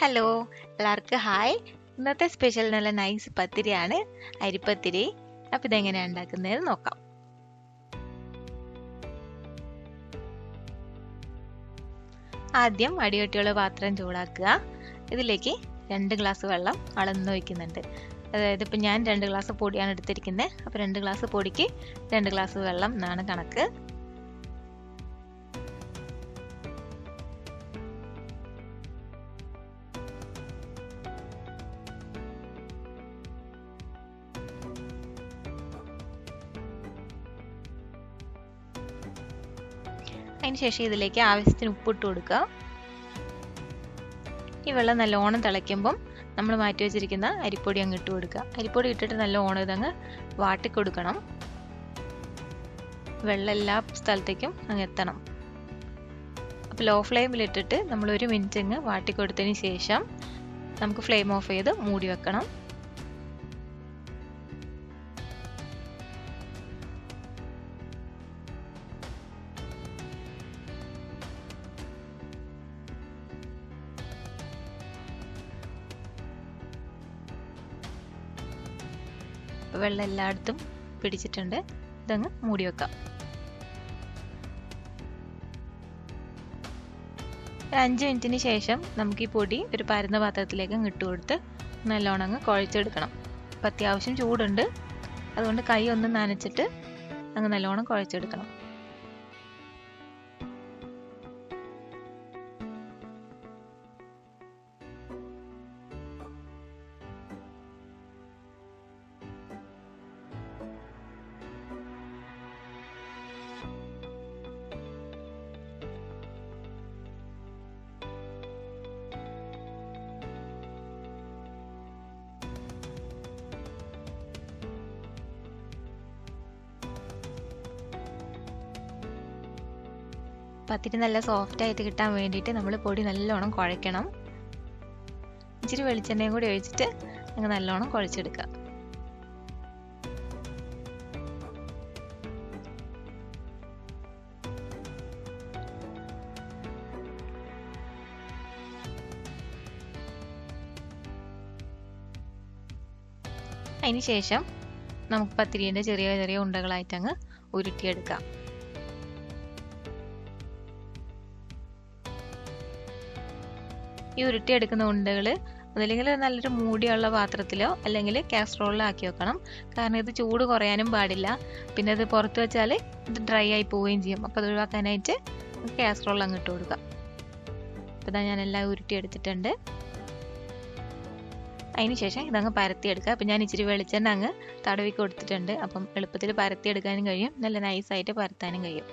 Hello, എല്ലാവർക്കും hi. ഇന്നത്തെ special നല്ല നൈസ് പത്തിരിയാണ്, അരിപ്പത്തിരി. അപ്പം ഇതെങ്ങനെയാണ് ഉണ്ടാക്കുന്നത് നോക്കാം. ആദ്യം അടികട്ടിയുള്ള പാത്രം ചൂടാക്കുക. ഇതിലേക്ക് 2 ഗ്ലാസ് വെള്ളം അളന്ന് വയ്ക്കുന്നുണ്ട്. അതായത് ഇപ്പം ഞാൻ 2 ഗ്ലാസ് പൊടിയാണ് എടുത്തിരിക്കുന്നത്. അപ്പോൾ 2 ഗ്ലാസ് പൊടിക്ക് 2 ഗ്ലാസ് വെള്ളം എന്നാണ് കണക്ക്. അതിനുശേഷം ഇതിലേക്ക് ആവശ്യത്തിന് ഉപ്പിട്ട് കൊടുക്കുക. ഈ വെള്ളം നല്ലോണം തിളയ്ക്കുമ്പം നമ്മൾ മാറ്റി വെച്ചിരിക്കുന്ന അരിപ്പൊടി അങ്ങ് ഇട്ട് കൊടുക്കുക. അരിപ്പൊടി ഇട്ടിട്ട് നല്ലോണം ഇതങ്ങ് വാട്ടിക്കൊടുക്കണം. വെള്ളം എല്ലാ സ്ഥലത്തേക്കും അങ്ങ് എത്തണം. അപ്പോൾ ലോ ഫ്ലെയിമിലിട്ടിട്ട് നമ്മൾ 1 മിനിറ്റ് അങ്ങ് വാട്ടിക്കൊടുത്തതിന് ശേഷം നമുക്ക് ഫ്ലെയിം ഓഫ് ചെയ്ത് മൂടി വെക്കണം. വെള്ളം എല്ലായിടത്തും പിടിച്ചിട്ടുണ്ട്. ഇതങ്ങ് മൂടി വെക്കാം. 5 മിനിറ്റിന് ശേഷം നമുക്ക് ഈ പൊടി ഒരു പരന്ന പാത്രത്തിലേക്ക് ഇട്ട് കൊടുത്ത് നല്ലോണം അങ്ങ് കുഴച്ചെടുക്കണം. അപ്പം അത്യാവശ്യം ചൂടുണ്ട്, അതുകൊണ്ട് കൈ ഒന്ന് നനച്ചിട്ട് അങ്ങ് നല്ലോണം കുഴച്ചെടുക്കണം. പത്തിരി നല്ല സോഫ്റ്റ് ആയിട്ട് കിട്ടാൻ വേണ്ടിയിട്ട് നമ്മൾ പൊടി നല്ലോണം കുഴയ്ക്കണം. ഇച്ചിരി വെളിച്ചെണ്ണയും കൂടി ഒഴിച്ചിട്ട് അങ്ങ് നല്ലോണം കുഴച്ചെടുക്കുക. അതിന് ശേഷം നമുക്ക് പത്തിരിയുടെ ചെറിയ ചെറിയ ഉണ്ടകളായിട്ട് അങ്ങ് ഉരുട്ടിയെടുക്കാം. ഈ ഉരുട്ടിയെടുക്കുന്ന ഉണ്ടകൾ ഒന്നില്ലെങ്കിൽ നല്ലൊരു മൂടിയുള്ള പാത്രത്തിലോ അല്ലെങ്കിൽ കാസറോളിലോ ആക്കി വെക്കണം. കാരണം ഇത് ചൂട് കുറയാനും പാടില്ല. പിന്നെ അത് പുറത്ത് വെച്ചാൽ ഇത് ഡ്രൈ ആയി പോവുകയും ചെയ്യും. അപ്പോൾ അത് ഒഴിവാക്കാനായിട്ട് കാസറോളിൽ അങ്ങ് ഇട്ട് കൊടുക്കാം. അപ്പോൾ ഇതാ ഞാൻ എല്ലാം ഉരുട്ടിയെടുത്തിട്ടുണ്ട്. അതിന് ശേഷം ഇതങ്ങ് പരത്തിയെടുക്കുക. അപ്പം ഞാൻ ഇച്ചിരി വെളിച്ചെണ്ണ അങ്ങ് തടവി കൊടുത്തിട്ടുണ്ട്. അപ്പം എളുപ്പത്തിൽ പരത്തിയെടുക്കാനും കഴിയും, നല്ല നൈസായിട്ട് പരത്താനും കഴിയും.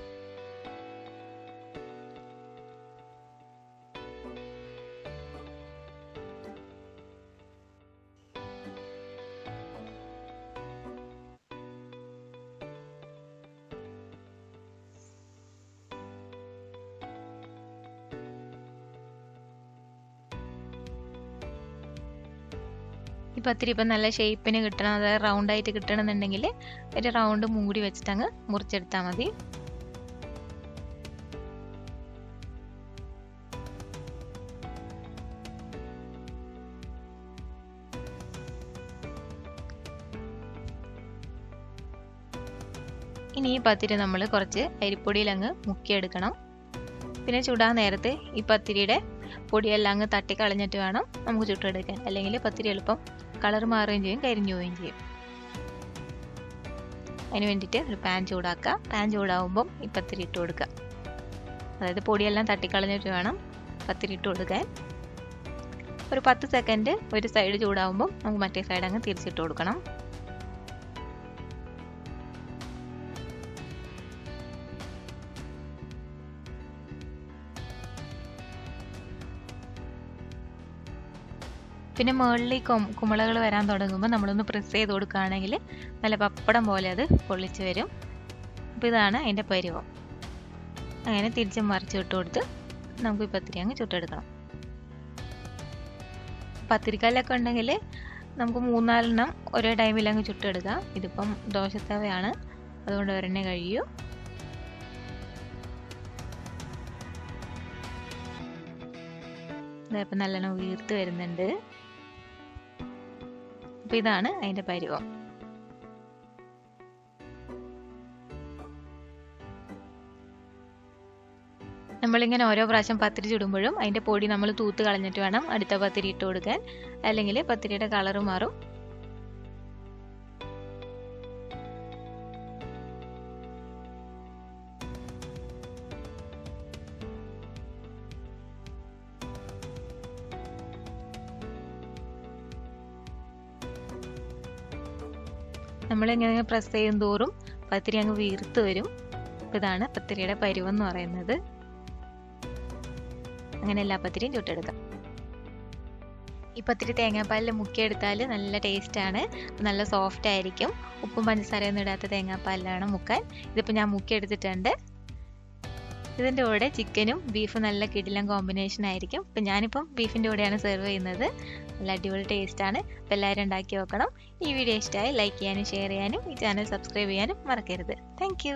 ഈ പത്തിരി ഇപ്പം നല്ല ഷേപ്പിന് കിട്ടണം, അതായത് റൗണ്ടായിട്ട് കിട്ടണമെന്നുണ്ടെങ്കിൽ ഒരു റൗണ്ട് മൂടി വെച്ചിട്ട് അങ്ങ് മുറിച്ചെടുത്താൽ മതി. ഇനി ഈ പത്തിരി നമ്മൾ കുറച്ച് അരിപ്പൊടിയിൽ അങ്ങ് മുക്കിയെടുക്കണം. പിന്നെ ചുടാൻ നേരത്ത് ഈ പത്തിരിയുടെ പൊടിയെല്ലാം അങ്ങ് തട്ടിക്കളഞ്ഞിട്ട് വേണം നമുക്ക് ചുട്ടെടുക്കാൻ. അല്ലെങ്കിൽ പത്തിരി എളുപ്പം കളർ മാറുകയും ചെയ്യും, കരിഞ്ഞു പോവുകയും ചെയ്യും. അതിന് വേണ്ടിയിട്ട് ഒരു പാൻ ചൂടാക്കുക. പാൻ ചൂടാവുമ്പം ഈ പത്തിരി ഇട്ട് കൊടുക്കുക. അതായത് പൊടിയെല്ലാം തട്ടിക്കളഞ്ഞിട്ട് വേണം പത്തിരി ഇട്ട് കൊടുക്കാൻ. ഒരു 10 സെക്കൻഡ് ഒരു സൈഡ് ചൂടാവുമ്പം നമുക്ക് മറ്റേ സൈഡ് അങ്ങ് തിരിച്ചിട്ട് കൊടുക്കണം. പിന്നെ മുകളിൽ ഈ കുമിളകൾ വരാൻ തുടങ്ങുമ്പോൾ നമ്മളൊന്ന് പ്രസ് ചെയ്ത് കൊടുക്കുകയാണെങ്കിൽ നല്ല പപ്പടം പോലെ അത് പൊള്ളിച്ച് വരും. അപ്പോൾ ഇതാണ് അതിൻ്റെ പരുവം. അങ്ങനെ തിരിച്ചും മറിച്ച് ഇട്ട് കൊടുത്ത് നമുക്ക് ഈ പത്തിരി അങ്ങ് ചുട്ടെടുക്കണം. പത്തിരിക്കല്ലൊക്കെ ഉണ്ടെങ്കിൽ നമുക്ക് 3-4 ഒരേ ടൈമിൽ അങ്ങ് ചുട്ടെടുക്കാം. ഇതിപ്പം ദോശത്തവയാണ്, അതുകൊണ്ട് ഒരെണ്ണേ കഴിയൂ. ഇപ്പം നല്ലോണം വീർത്ത് വരുന്നുണ്ട്. അപ്പം ഇതാണ് അതിൻ്റെ പരുവം. നമ്മളിങ്ങനെ ഓരോ പ്രാവശ്യം പത്തിരി ചുടുമ്പോഴും അതിൻ്റെ പൊടി നമ്മൾ തൂത്ത് കളഞ്ഞിട്ട് വേണം അടുത്ത പത്തിരി ഇട്ട് കൊടുക്കാൻ, അല്ലെങ്കിൽ പത്തിരിയുടെ കളറ് മാറും. നമ്മളിങ്ങനെ പ്രസ് ചെയ്യും തോറും പത്തിരി അങ്ങ് വീർത്ത് വരും. ഇതാണ് പത്തിരിയുടെ പരുവം എന്ന് പറയുന്നത്. അങ്ങനെ എല്ലാ പത്തിരിയും ചുട്ടെടുക്കാം. ഈ പത്തിരി തേങ്ങാപ്പാലിൽ മുക്കിയെടുത്താൽ നല്ല ടേസ്റ്റാണ്, നല്ല സോഫ്റ്റ് ആയിരിക്കും. ഉപ്പും പഞ്ചസാരയൊന്നും ഇടാത്ത തേങ്ങാപ്പാലിലാണ് മുക്കാൻ. ഇതിപ്പോൾ ഞാൻ മുക്കിയെടുത്തിട്ടുണ്ട്. ഇതിൻ്റെ കൂടെ ചിക്കനും ബീഫും നല്ല കിടിലൻ കോമ്പിനേഷൻ ആയിരിക്കും. അപ്പം ഞാനിപ്പം ബീഫിൻ്റെ കൂടെയാണ് സെർവ് ചെയ്യുന്നത്. നല്ല അടിപൊളി ടേസ്റ്റാണ്. അപ്പോൾ എല്ലാവരും ഉണ്ടാക്കി നോക്കണം. ഈ വീഡിയോ ഇഷ്ടമായി ലൈക്ക് ചെയ്യാനും ഷെയർ ചെയ്യാനും ഈ ചാനൽ സബ്സ്ക്രൈബ് ചെയ്യാനും മറക്കരുത്. താങ്ക്